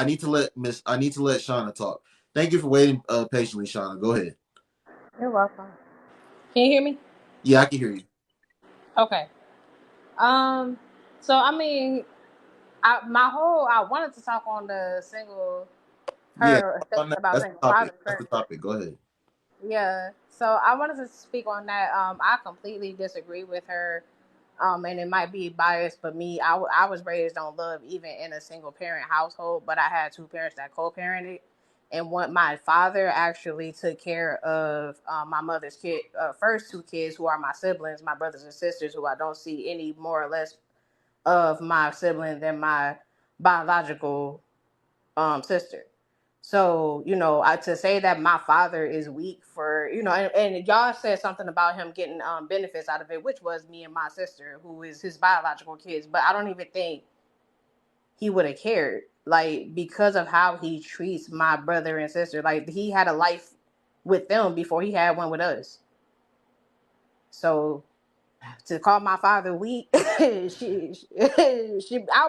I need to let Shauna talk. Thank you for waiting patiently, Shauna. Go ahead. You're welcome. Can you hear me? Yeah, I can hear you. Okay. Um. So I mean, I wanted to talk on the single Yeah, her statement about that's the single topic. father That's the first. topic. Go ahead. Yeah. So I wanted to speak on that. I completely disagree with her. And it might be biased, but me, I was raised on love, even in a single parent household. But I had two parents that co-parented, and what my father actually took care of my mother's first two kids, who are my siblings, my brothers and sisters, who I don't see any more or less of my sibling than my biological sister. So, to say that my father is weak for, and y'all said something about him getting benefits out of it, which was me and my sister, who is his biological kids. But I don't even think he would have cared, like, because of how he treats my brother and sister. Like, he had a life with them before he had one with us. So to call my father weak, I'd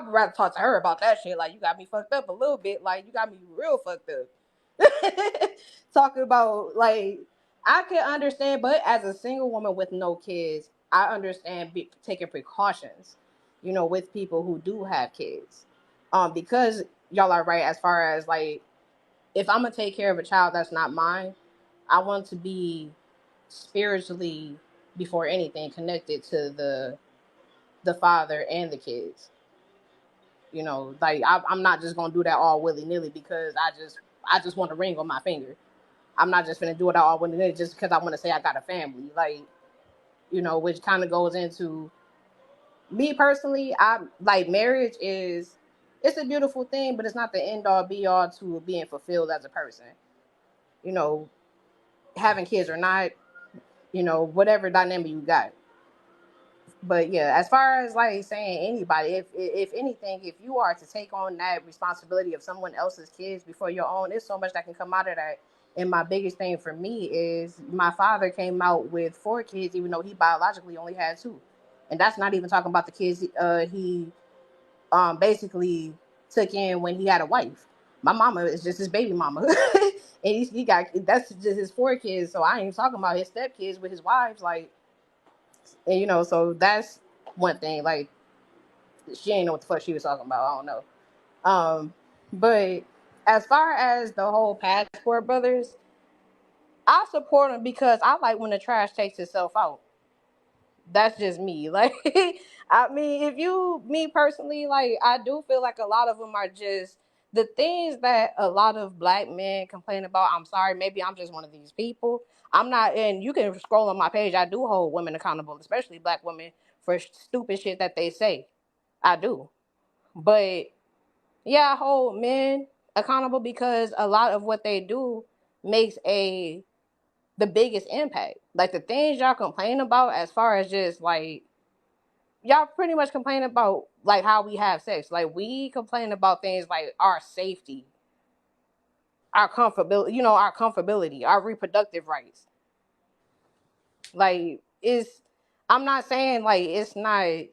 rather talk to her about that shit. Like, you got me fucked up a little bit. Like, you got me real fucked up. Talking about, like, I can understand, but as a single woman with no kids, I understand taking precautions, with people who do have kids. Because y'all are right as far as, like, if I'm gonna take care of a child that's not mine, I want to be spiritually, before anything, connected to the father and the kids. Like, I'm not just gonna do that all willy nilly because I just want a ring on my finger. I'm not just gonna do it all willy nilly just because I want to say I got a family. Like, which kind of goes into me personally. I like marriage is it's a beautiful thing, but it's not the end all be all to being fulfilled as a person. You know, having kids or not, whatever dynamic you got. But yeah, as far as like saying anybody, if anything, if you are to take on that responsibility of someone else's kids before your own, there's so much that can come out of that. And my biggest thing for me is my father came out with four kids, even though he biologically only had two, and that's not even talking about the kids he basically took in when he had a wife. My mama is just his baby mama, and he got that's just his four kids. So I ain't even talking about his step kids with his wives, like, and so that's one thing. Like, she ain't know what the fuck she was talking about. I don't know. But as far as the whole Passport Brothers, I support them because I like when the trash takes itself out. That's just me. Like, I mean, me personally, like, I do feel like a lot of them are just the things that a lot of black men complain about. I'm sorry, maybe I'm just one of these people. I'm not, and you can scroll on my page. I do hold women accountable, especially black women, for stupid shit that they say. I do. But yeah, I hold men accountable because a lot of what they do makes the biggest impact. Like, the things y'all complain about, as far as just like, y'all pretty much complain about like how we have sex. Like, we complain about things like our safety, our comfortability, our reproductive rights. Like, I'm not saying like it's not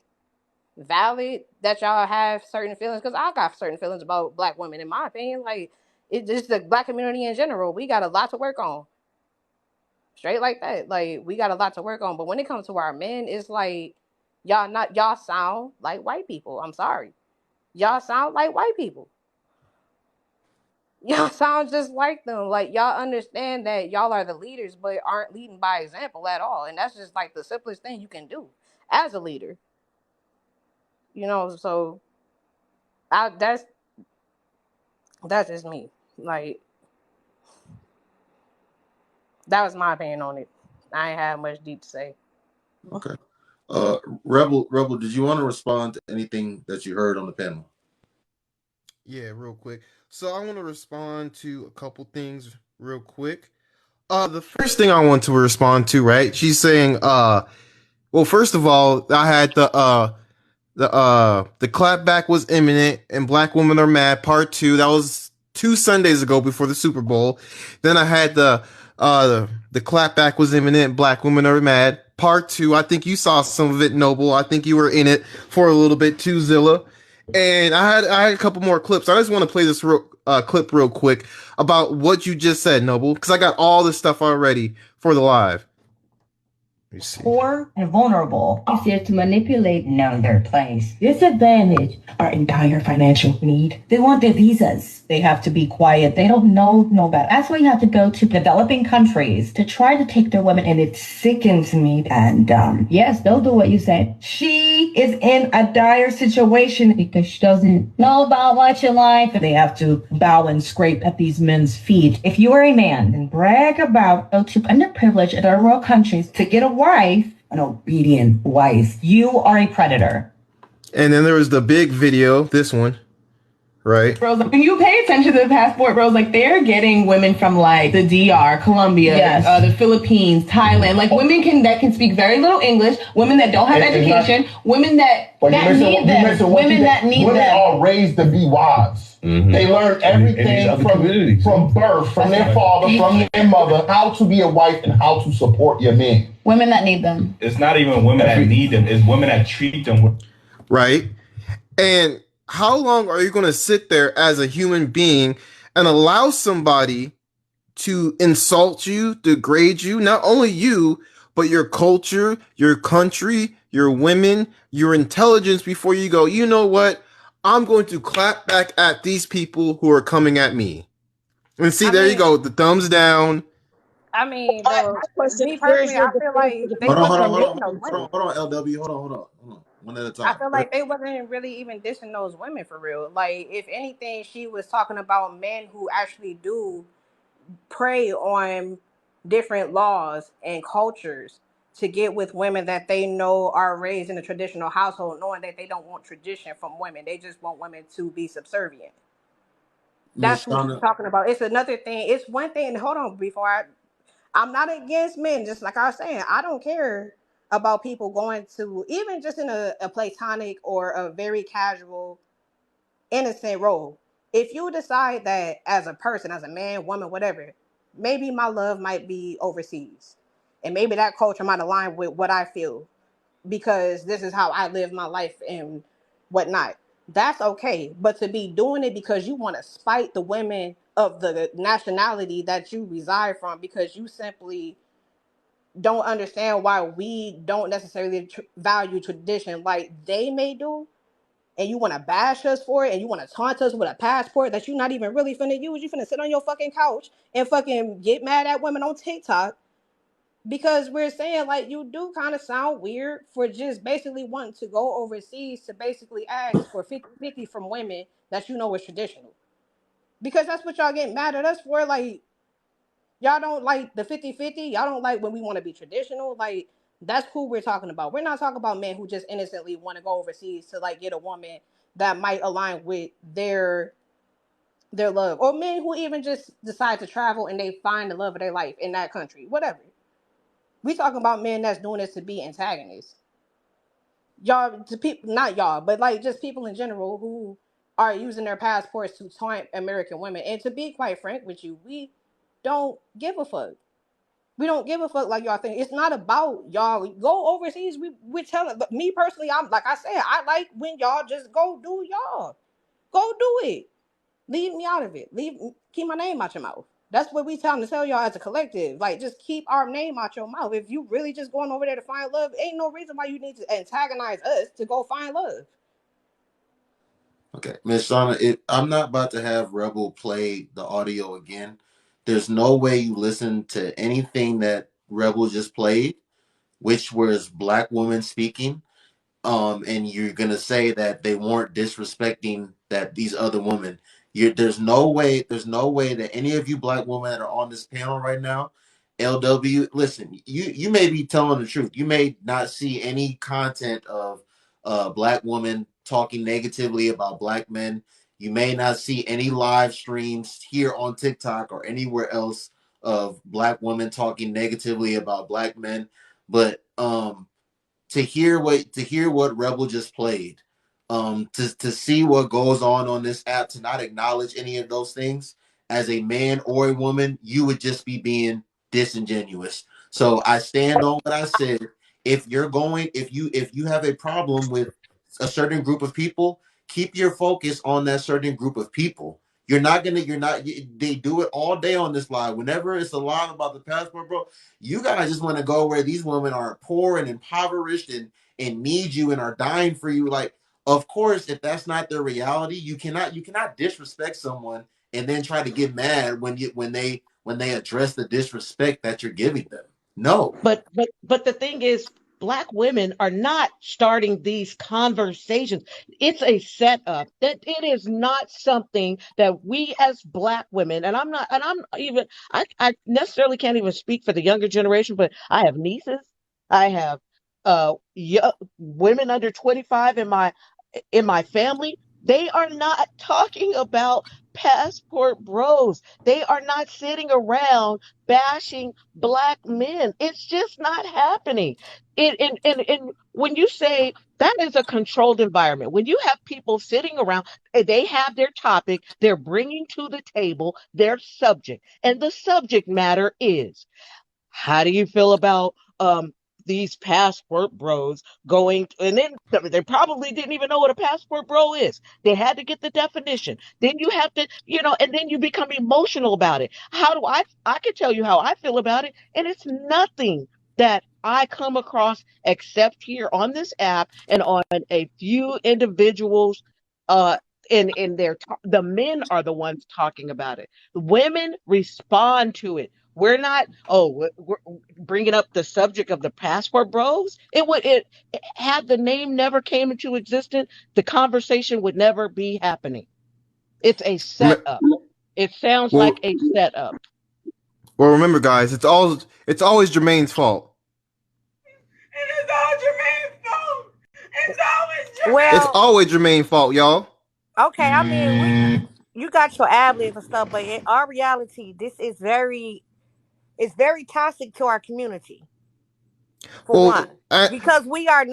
valid that y'all have certain feelings, because I got certain feelings about black women. In my opinion, like, it's just the black community in general. We got a lot to work on. Straight like that. Like, we got a lot to work on. But when it comes to our men, it's like y'all sound like white people. I'm sorry. Y'all sound like white people. Y'all sound just like them. Like, y'all understand that y'all are the leaders, but aren't leading by example at all. And that's just like the simplest thing you can do as a leader. So I that's just me. Like, that was my opinion on it. I ain't have much deep to say. Okay. Rebel, did you want to respond to anything that you heard on the panel? Yeah, real quick. So I want to respond to a couple things real quick. The first thing I want to respond to, right? She's saying, well, first of all, I had the clapback was imminent and Black Women Are Mad Part 2. That was 2 Sundays ago before the Super Bowl. Then I had the clapback was imminent, Black Women Are Mad Part 2. I think you saw some of it, Noble. I think you were in it for a little bit too, Zilla. And I had a couple more clips. I just want to play this clip real quick about what you just said, Noble, because I got all this stuff already for the live. Let me see. Poor and vulnerable. Easier to manipulate, know their place. Disadvantage are in dire financial need. They want their visas. They have to be quiet. They don't know better. That's why you have to go to developing countries to try to take their women, and it sickens me. And yes, they'll do what you said. She is in a dire situation because she doesn't know about much in life, and they have to bow and scrape at these men's feet. If you are a man, then brag about go to underprivileged and third world countries to get a wife, an obedient wife. You are a predator. And then there was the big video, this one, right? Bros, when you pay attention to the passport, bros, like they're getting women from like the DR, Colombia, Yes. The Philippines, Thailand, like women that can speak very little English, women that don't have education, women that need them, women that need women them. are raised to be wives. They learn everything from birth, from their father, from their mother, how to be a wife and how to support your man. Women that need them. It's not even women that need them. It's women that treat them. Right? And how long are you going to sit there as a human being and allow somebody to insult you, degrade you, not only you, but your culture, your country, your women, your intelligence before you go, you know what? I'm going to clap back at these people who are coming at me. And see, there you go. The thumbs down. I mean, bro, me personally, I feel like they Hold on, wasn't hold on, dissing those women. hold on, LW, hold on. One at a time. I feel like they wasn't really even dissing those women for real. Like, if anything, she was talking about men who actually do prey on different laws and cultures to get with women that they know are raised in a traditional household, knowing that they don't want tradition from women. They just want women to be subservient. That's what she's talking about. It's another thing. It's one thing. Hold on, I'm not against men. Just like I was saying, I don't care about people going to even just in a platonic or a very casual, innocent role. If you decide that as a person, as a man, woman, whatever, maybe my love might be overseas, and maybe that culture might align with what I feel because this is how I live my life and whatnot. That's okay. But to be doing it because you want to spite the women of the nationality that you reside from because you simply don't understand why we don't necessarily value tradition like they may do, and you want to bash us for it, and you want to taunt us with a passport that you're not even really finna use. You finna sit on your fucking couch and fucking get mad at women on TikTok because we're saying like you do kind of sound weird for just basically wanting to go overseas to basically ask for 50-50 from women that you know is traditional. Because that's what y'all getting mad at us for. Like, y'all don't like the 50-50. Y'all don't like when we want to be traditional. Like, that's who we're talking about. We're not talking about men who just innocently want to go overseas to like get a woman that might align with their love. Or men who even just decide to travel and they find the love of their life in that country. Whatever. We talking about men that's doing this to be antagonists. Y'all, to people, not y'all, but like just people in general who are using their passports to taunt American women. And to be quite frank with you, we don't give a fuck. We don't give a fuck like y'all think. It's not about y'all go overseas. We tell it. But me personally, I'm like I said, I like when y'all just go do y'all. Go do it. Leave me out of it. Keep my name out your mouth. That's what we trying to tell y'all as a collective. Like, just keep our name out your mouth. If you really just going over there to find love, ain't no reason why you need to antagonize us to go find love. Okay, Miss Shauna, I'm not about to have Rebel play the audio again. There's no way you listen to anything that Rebel just played, which was black women speaking. And you're gonna say that they weren't disrespecting that these other women. There's no way that any of you black women that are on this panel right now, LW, listen, you may be telling the truth. You may not see any content of black women talking negatively about black men. You may not see any live streams here on TikTok or anywhere else of black women talking negatively about black men. But to hear what Rebel just played, to see what goes on this app, to not acknowledge any of those things as a man or a woman, you would just be being disingenuous. So I stand on what I said. If you have a problem with a certain group of people, keep your focus on that certain group of people. They do it all day on this live. Whenever it's a live about the passport, bro, you guys just want to go where these women are poor and impoverished and need you and are dying for you. Like, of course, if that's not their reality, you cannot disrespect someone and then try to get mad when they address the disrespect that you're giving them. No. But the thing is, Black women are not starting these conversations. It's a setup. That it is not something that we as Black women, and I'm even, I necessarily can't even speak for the younger generation, but I have nieces, I have women under 25 in my family. They are not talking about passport bros. They are not sitting around bashing Black men. It's just not happening. And when you say that is a controlled environment, when you have people sitting around, they have their topic, they're bringing to the table their subject, and the subject matter is, how do you feel about these passport bros and then they probably didn't even know what a passport bro is. They had to get the definition. Then you have to, and then you become emotional about it. How do I can tell you how I feel about it, and it's nothing that I come across except here on this app and on a few individuals the men are the ones talking about it. The women respond to it. We're not, we're bringing up the subject of the passport bros. Had the name never came into existence, the conversation would never be happening. It's a setup. It sounds like a setup. Well, remember, guys, it's always Jermaine's fault. It is all Jermaine's fault. It's always Jermaine's fault, y'all. Okay, I mean, you got your ad-libs and stuff, but in our reality, this is very toxic to our community. For one, because we are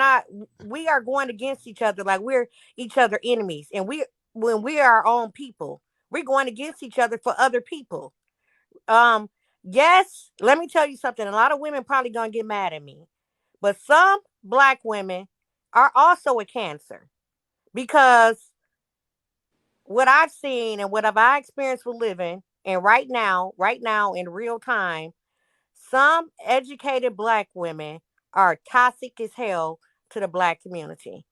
going against each other, like we're each other enemies, and when we are our own people, we're going against each other for other people. Yes, let me tell you something. A lot of women probably gonna get mad at me, but some Black women are also a cancer, because what I've seen and what I experienced with living, and right now in real time, some educated Black women are toxic as hell to the Black community.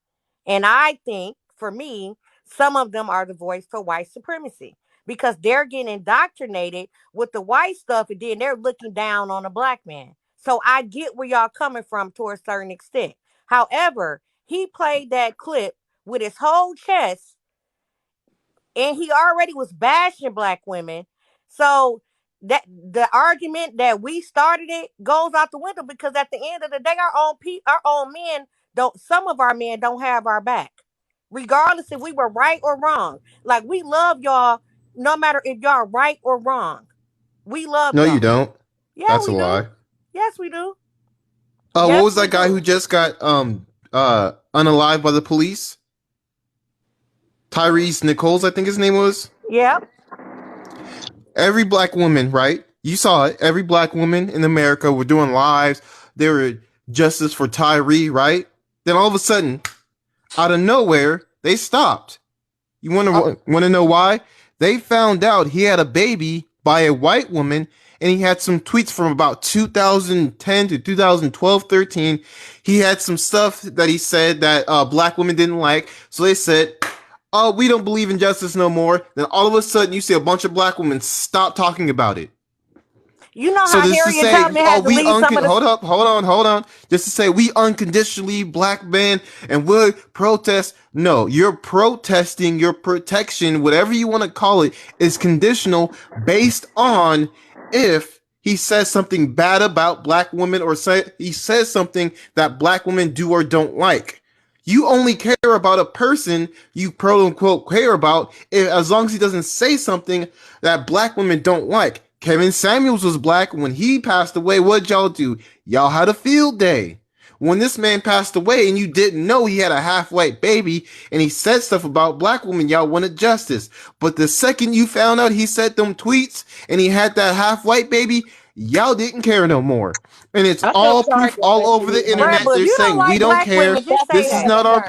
And I think, for me, some of them are the voice for white supremacy, because they're getting indoctrinated with the white stuff, and then they're looking down on a Black man. So I get where y'all coming from to a certain extent. However, he played that clip with his whole chest, and he already was bashing Black women. So that the argument that we started it goes out the window, because at the end of the day, our own men some of our men don't have our back, regardless if we were right or wrong. Like, we love y'all no matter if y'all right or wrong. We love y'all. No, you don't. Yeah, that's a lie. Yes, we do. What was that guy who just got unalived by the police? Tyrese Nichols, I think his name was. Yeah. Every Black woman, right? You saw it. Every Black woman in America were doing lives. They were justice for Tyree, right? Then all of a sudden, out of nowhere, they stopped. You want to know why? They found out he had a baby by a white woman, and he had some tweets from about 2010 to 2012, 13. He had some stuff that he said that Black women didn't like. So they said, oh, we don't believe in justice no more. Then all of a sudden, you see a bunch of Black women stop talking about it. You know how Harriet Tubman had to leave some of the... Hold on. Just to say, we unconditionally Black men and we'll protest. No, you're protesting your protection, whatever you want to call it, is conditional based on if he says something bad about Black women, or he says something that Black women do or don't like. You only care about a person you quote unquote care about as long as he doesn't say something that Black women don't like. Kevin Samuels was Black. When he passed away, what'd y'all do? Y'all had a field day. When this man passed away and you didn't know he had a half-white baby and he said stuff about Black women, y'all wanted justice. But the second you found out he said them tweets and he had that half-white baby, y'all didn't care no more. And it's I felt all sorry proof for all over Leslie. the internet. Rebel, if They're you don't saying we like don't black care. women, just say This is that. not our I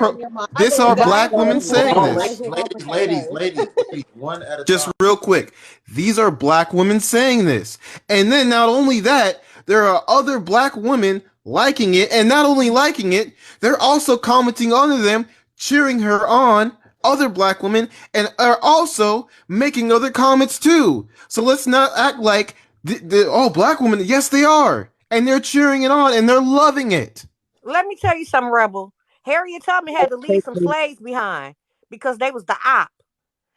this think are Guys, that's black hold women on, hold saying on. Hold on, this. ladies, one at a Just time. real quick. These are black women saying this. And then not only that, there are other black women liking it, and not only liking it, they're also commenting on them, cheering her on, other black women, and are also making other comments too. So let's not act like black women, yes they are. And they're cheering it on and they're loving it. Let me tell you something, Rebel. Harriet Tubman had to leave some slaves behind because they was the op.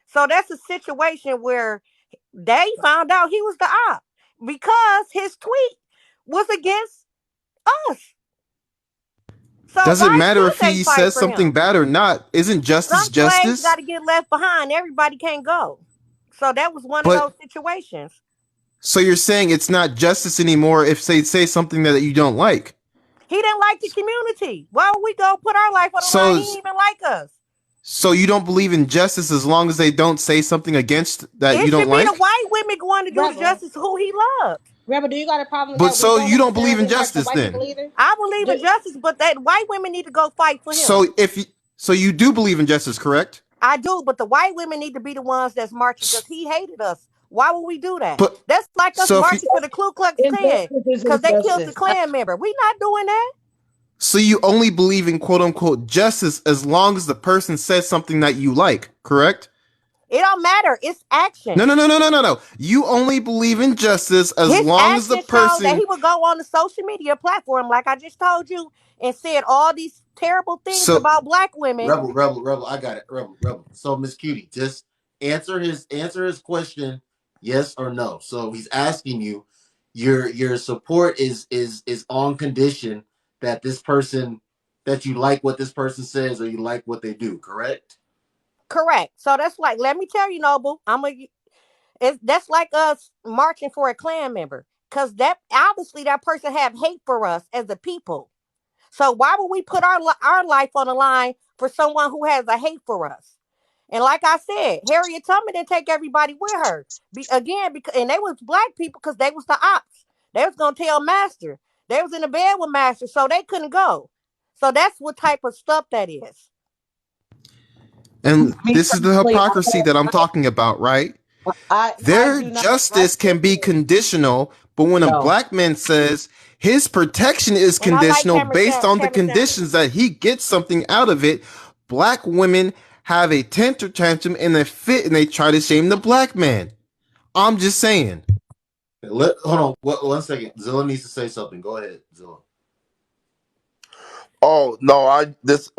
So that's a situation where they found out he was the op because his tweet was against us. So Doesn't why matter should if they he fight says for something him? bad or not. Isn't justice Some slaves got justice? to get left behind. Everybody can't go. So that was one of But those situations. so you're saying it's not justice anymore if they say something that you don't like. He didn't like the community. Why would we go put our life on the line? So He didn't even like us. so you don't believe in justice as long as they don't say something against that you It don't should be the like? white women going to do the Rebel, justice who he loved. Rebel, do you got a problem with But that? We so don't you don't believe in necessarily like the justice white people then? either. I believe in justice, but that white women need to go fight for him. So you do believe in justice, correct? I do, but the white women need to be the ones that's marching because he hated us. Why would we do that? But That's like us so if you, marching for the Ku Klux Klan injustice is because they killed the injustice. Klan member. We not doing that. so you only believe in quote unquote justice as long as the person says something that you like, correct? It don't matter. It's action. No. You only believe in justice as His long as the action showed that person. he would go on the social media platform, like I just told you, and said all these terrible things So about black women. Rebel. I got it. Rebel. So Miss Cutie, just answer his question, yes or no. So he's asking you, your support is on condition that this person that you like what this person says or you like what they do, correct? Correct. So that's like, let me tell you, Noble, that's like us marching for a Klan member, because that obviously that person have hate for us as a people. So why would we put our life on the line for someone who has a hate for us? And like I said, Harriet Tubman didn't take everybody with her. Because and they was black people because they was the ops. They was gonna tell Master. They was in the bed with Master, so they couldn't go. So that's what type of stuff that is. And this is the hypocrisy that I'm talking about, right? Their justice can be conditional, but when a black man says his protection is conditional based on the conditions that he gets something out of it, black women have a temper tantrum and they fit and they try to shame the black man. I'm just saying. Hold on, one second. Zilla needs to say something. Go ahead, Zilla. Oh no, I just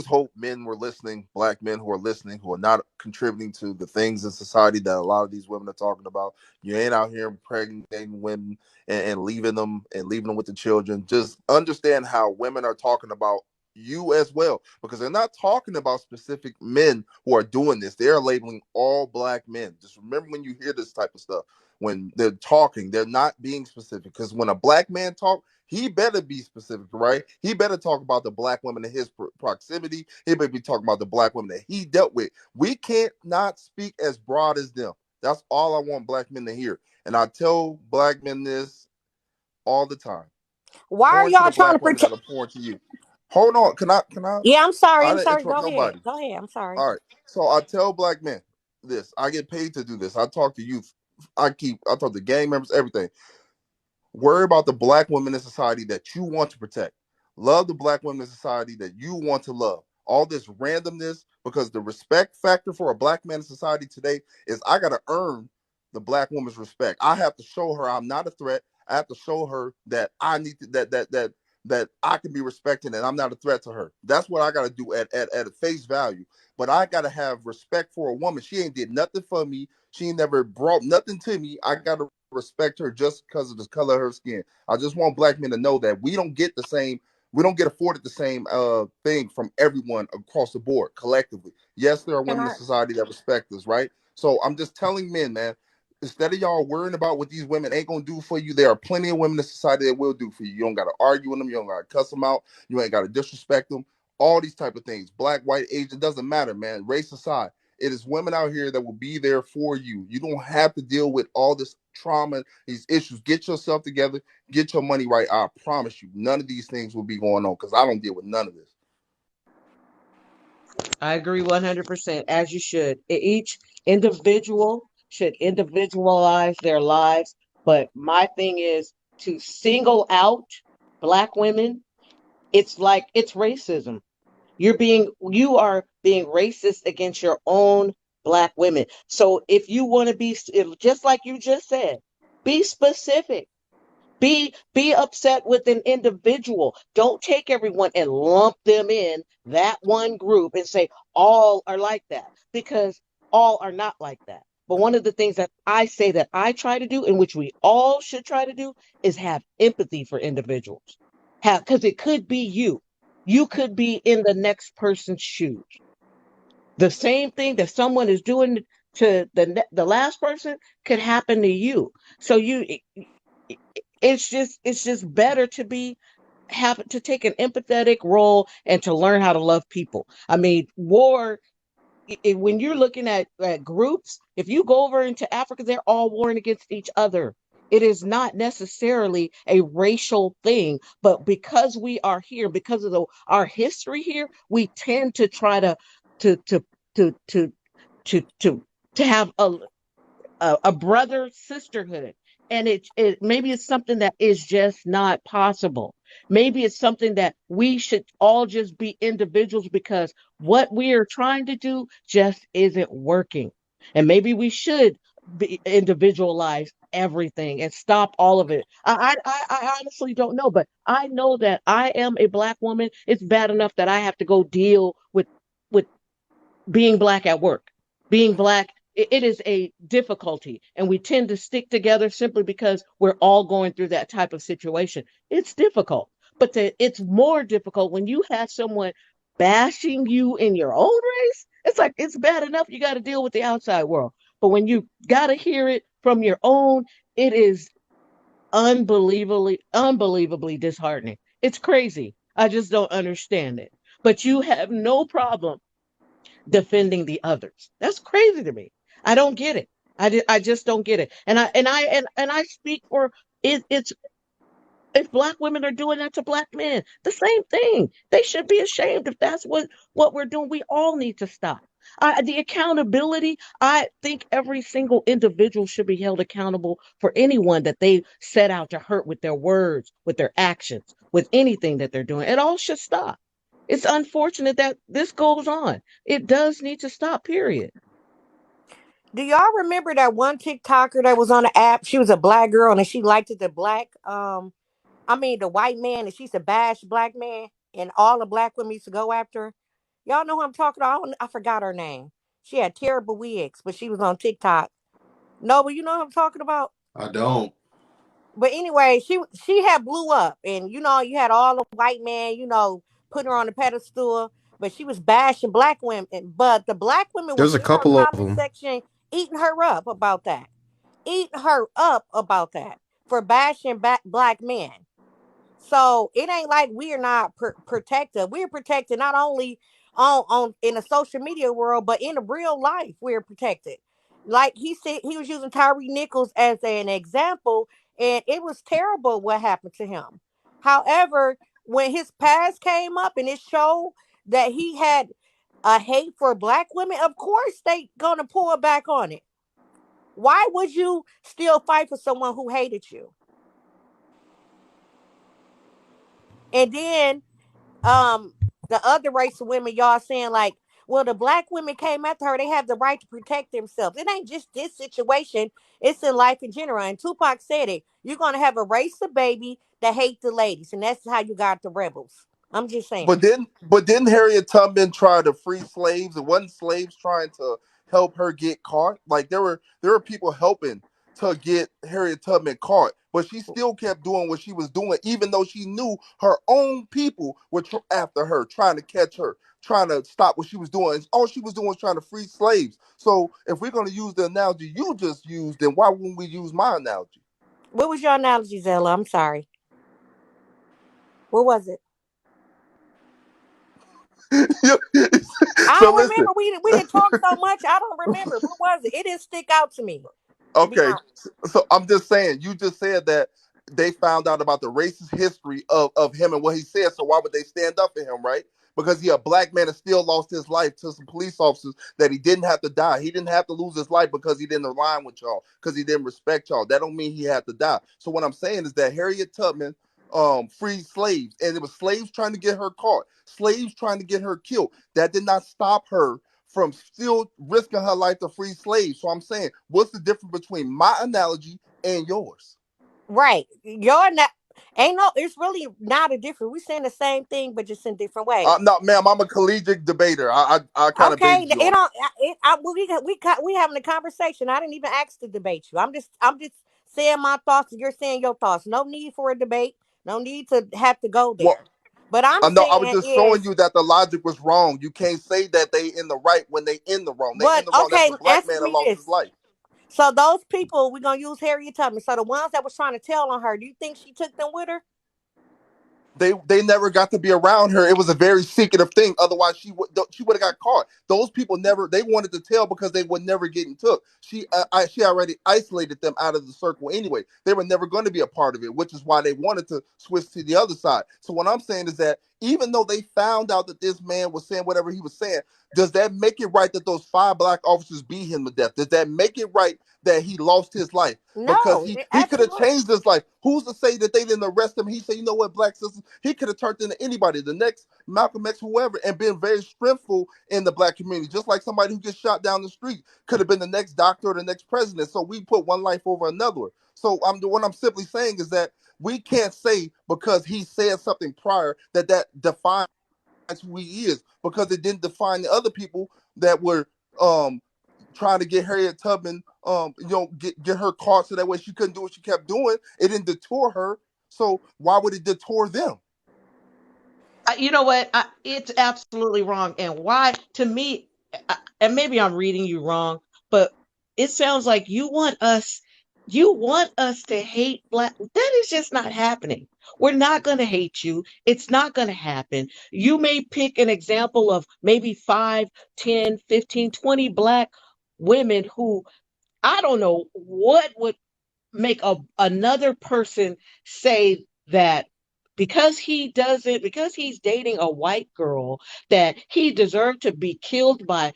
hope men were listening, black men who are listening, who are not contributing to the things in society that a lot of these women are talking about. You ain't out here impregnating women and leaving them with the children. Just understand how women are talking about you as well, because they're not talking about specific men who are doing this. They are labeling all black men. Just remember, when you hear this type of stuff, when they're talking, they're not being specific, because when a black man talks, he better be specific, right? He better talk about the black women in his proximity. He better be talking about the black women that he dealt with. We can't not speak as broad as them. That's all I want black men to hear. And I tell black men this all the time. Why are y'all trying to protect? To you. Hold on. Can I? Yeah, I'm sorry. I didn't Go nobody. ahead. Go ahead. I'm sorry. All right. So I tell black men this. I get paid to do this. I talk to youth. I talk to gang members, everything. Worry about the black women in society that you want to protect. Love the black women in society that you want to love. All this randomness, because the respect factor for a black man in society today is I got to earn the black woman's respect. I have to show her I'm not a threat. I have to show her that I need to, that I can be respected and I'm not a threat to her. That's what I got to do at a face value. But I got to have respect for a woman. She ain't did nothing for me. She ain't never brought nothing to me. I got to respect her just because of the color of her skin. I just want black men to know that we don't get afforded the same thing from everyone across the board collectively. Yes, there are women in society that respect us, right? So I'm just telling men, man, instead of y'all worrying about what these women ain't gonna do for you, there are plenty of women in society that will do for you. You don't gotta argue with them, you don't gotta cuss them out, you ain't gotta disrespect them, all these type of things. Black, white, Asian, doesn't matter, man. Race aside. It is women out here that will be there for you. You don't have to deal with all this trauma, these issues. Get yourself together, get your money right. I promise you, none of these things will be going on because I don't deal with none of this. I agree 100%, as you should. Each individual should individualize their lives. But my thing is to single out Black women, it's like it's racism. You are being racist against your own Black women. So if you want to be, just like you just said, be specific. Be upset with an individual. Don't take everyone and lump them in that one group and say all are like that, because all are not like that. But one of the things that I say that I try to do, and which we all should try to do, is have empathy for individuals. Because it could be you. You could be in the next person's shoes. The same thing that someone is doing to the last person could happen to you. So it's just better to have to take an empathetic role and to learn how to love people. I mean, when you're looking at groups, if you go over into Africa, they're all warring against each other. It is not necessarily a racial thing, but because we are here, because of our history here, we tend to try to to to to to have a brother sisterhood, and it maybe it's something that is just not possible. Maybe it's something that we should all just be individuals, because what we are trying to do just isn't working, and maybe we should be individualize everything and stop all of it. I honestly don't know, but I know that I am a Black woman. It's bad enough that I have to go deal with being Black at work. Being Black, it is a difficulty, and we tend to stick together simply because we're all going through that type of situation. It's difficult, but it's more difficult when you have someone bashing you in your own race. It's like it's bad enough you got to deal with the outside world, but when you got to hear it from your own, it is unbelievably disheartening. It's crazy. I just don't understand it. But you have no problem defending the others. That's crazy to me. I don't get it. I just don't get it. And I speak for it. It's if Black women are doing that to Black men, the same thing. They should be ashamed if that's what we're doing. We all need to stop. The accountability, I think every single individual should be held accountable for anyone that they set out to hurt with their words, with their actions, with anything that they're doing. It all should stop. It's unfortunate that this goes on. It does need to stop, period. Do y'all remember that one TikToker that was on the app? She was a Black girl and she liked it, the white man, and she used to bash Black man, and all the Black women used to go after her. Y'all know who I'm talking about? I forgot her name. She had terrible wigs, but she was on TikTok. No, but you know what I'm talking about? I don't. But anyway, she had blew up, and you had all the white men, putting her on the pedestal, but she was bashing Black women. But the Black women was There's a in her couple of comment them. section eating her up about that. Eating her up about that for bashing Black men. So it ain't like we're not protected. We're protected not only on in the social media world, but in the real life, we're protected. Like he said, he was using Tyree Nichols as an example, and it was terrible what happened to him. However, when his past came up and it showed that he had a hate for Black women, of course they gonna pull back on it. Why would you still fight for someone who hated you? And then the other race of women, y'all saying like, well, the Black women came after her, they have the right to protect themselves. It ain't just this situation, it's in life in general. And Tupac said it, you're gonna have a race of baby that hate the ladies, and that's how you got the rebels. I'm just saying. But didn't Harriet Tubman try to free slaves? It wasn't slaves trying to help her get caught. Like there were people helping to get Harriet Tubman caught, but she still kept doing what she was doing, even though she knew her own people were after her, trying to catch her, trying to stop what she was doing. And all she was doing was trying to free slaves. So if we're going to use the analogy you just used, then why wouldn't we use my analogy? What was your analogy, Zella? I'm sorry. What was it? I So don't listen. remember. We didn't talk so much. I don't remember. What was it? It didn't stick out to me, to be Okay, honest. so I'm just saying, you just said that they found out about the racist history of him and what he said. So why would they stand up for him, right? Because he a black man and still lost his life to some police officers that he didn't have to die. He didn't have to lose his life because he didn't align with y'all, because he didn't respect y'all. That don't mean he had to die. So what I'm saying is that Harriet Tubman freed slaves, and it was slaves trying to get her caught, slaves trying to get her killed. That did not stop her from still risking her life to free slaves. So I'm saying, what's the difference between my analogy and yours? Right. You're not. Ain't no. It's really not a difference. We saying the same thing, but just in different ways. No, ma'am, I'm a collegiate debater. I kind of Okay. baited you It on that. don't. We having a conversation. I didn't even ask to debate you. I'm just saying my thoughts. And you're saying your thoughts. No need for a debate. No need to have to go Well, there. But I'm I know I was saying just showing is, you that the logic was wrong. You can't say that they in the right when they in the wrong. They in but the wrong. That's okay. a black Answer man that me lost his this. life. So those people, we're gonna use Harriet Tubman. So the ones that was trying to tell on her, do you think she took them with her? They never got to be around her. It was a very secretive thing. Otherwise, she would have got caught. Those people never. They wanted to tell because they would never getting took. She already isolated them out of the circle anyway. They were never going to be a part of it, which is why they wanted to switch to the other side. So what I'm saying is that even though they found out that this man was saying whatever he was saying, does that make it right that those 5 black officers beat him to death? Does that make it right that he lost his life? Because No, he could have absolutely. changed his life. Who's to say that they didn't arrest him? He said, you know what, black sisters, he could have turned into anybody, the next Malcolm X, whoever, and been very strengthful in the black community. Just like somebody who gets shot down the street could have been the next doctor or the next president. So we put one life over another. So what I'm simply saying is that we can't say because he said something prior that defines who he is, because it didn't define the other people that were um trying to get Harriet Tubman, get her caught so that way she couldn't do what she kept doing. It didn't detour her. So why would it detour them? You know what? It's absolutely wrong. And why, to me, and maybe I'm reading you wrong, but it sounds like you want us to hate black. That is just not happening. We're not going to hate you. It's not going to happen. You may pick an example of maybe 5, 10, 15, 20 black women who I don't know what would make another person say that because he doesn't because he's dating a white girl that he deserved to be killed by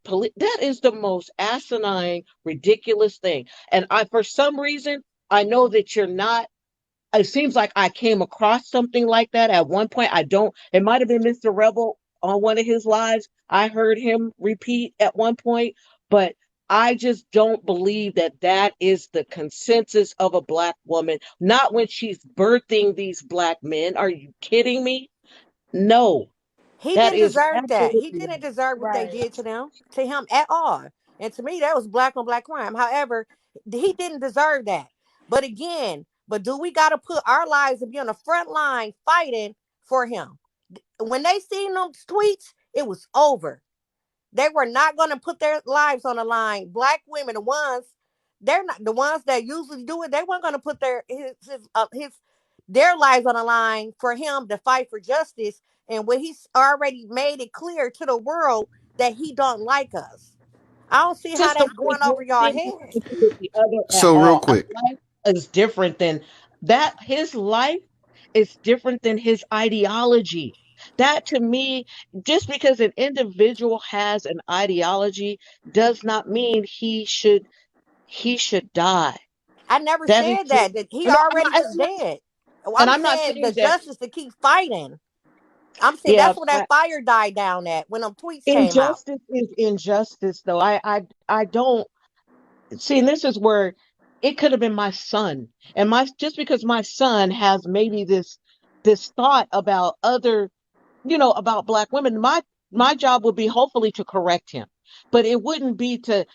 police. That is the most asinine, ridiculous thing. And I, for some reason, I know that you're not. It seems like I came across something like that at one point. I don't. It might have been Mr. Rebel on one of his lives. I heard him repeat at one point, but I just don't believe that that is the consensus of a black woman. Not when she's birthing these black men. Are you kidding me? No, He that didn't is deserve that. He absolutely didn't deserve what they Right. did to him at all. And to me, that was black on black crime. However, he didn't deserve that. But again, but do we got to put our lives and be on the front line fighting for him? When they seen them tweets, it was over. They were not going to put their lives on the line. Black women, the ones they're not the ones that usually do it. They weren't going to put his their lives on the line for him to fight for justice. And when he's already made it clear to the world that he don't like us, I don't see how just the that's way going you're over your thinking head. with the other at So real all. quick, Life is different than that. His life is different than his ideology. That to me, just because an individual has an ideology does not mean he should die. I never That is said just that he no, already was dead. and I'm I'm not saying the saying that. justice to keep fighting. I'm saying Yeah, that's where that fire died down at when them tweets came out. injustice is injustice, though. I don't see, and this is where it could have been my son, and my just because my son has maybe this thought about other, about black women, my job would be hopefully to correct him, but it wouldn't be to,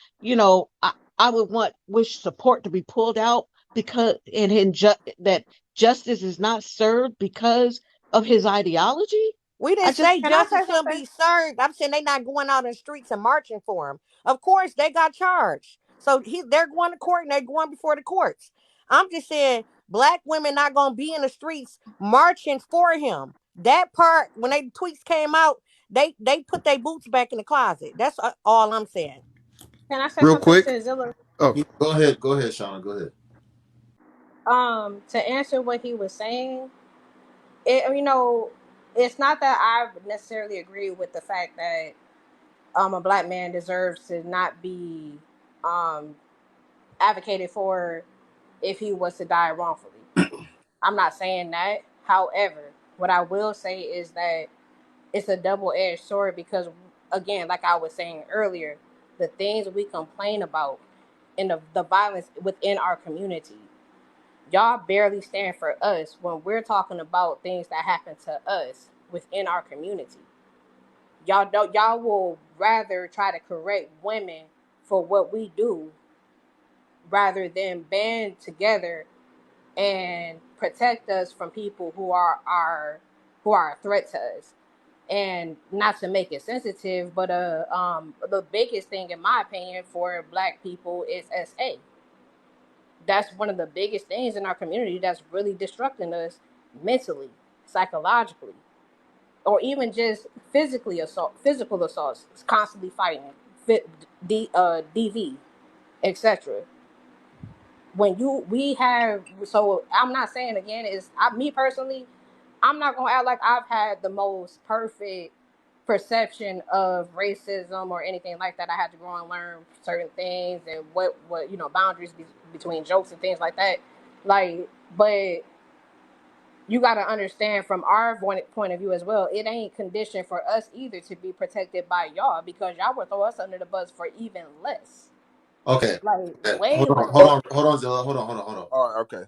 I would wish support to be pulled out because that justice is not served because of his ideology. We I didn't just say Can I justice say shouldn't something? be served. I'm saying they not going out in the streets and marching for him. Of course, they got charged. So they're going to court and they're going before the courts. I'm just saying black women not going to be in the streets marching for him. That part, when they tweets came out, They put their boots back in the closet. That's all I'm saying. Can I say Real something quick. to Zilla? Oh, Go ahead, Shauna. Go ahead. To answer what he was saying, it's not that I necessarily agree with the fact that a black man deserves to not be um advocated for if he was to die wrongfully. I'm not saying that. However, what I will say is that it's a double-edged sword because, again, like I was saying earlier, the things we complain about and the violence within our community, y'all barely stand for us when we're talking about things that happen to us within our community. Y'all will rather try to correct women for what we do rather than band together and protect us from people who are a threat to us. And not to make it sensitive, but the biggest thing in my opinion for black people is SA. That's one of the biggest things in our community that's really destructing us mentally, psychologically, or even just physical assaults, constantly fighting, DV, etc. So I'm not saying again me personally, I'm not gonna act like I've had the most perfect perception of racism or anything like that. I had to grow and learn certain things and what boundaries between jokes and things like that. Like, but you got to understand from our point of view as well. It ain't conditioned for us either to be protected by y'all because y'all would throw us under the bus for even less. Okay. Like way Hold less. on, Zilla. Hold on. All right, okay.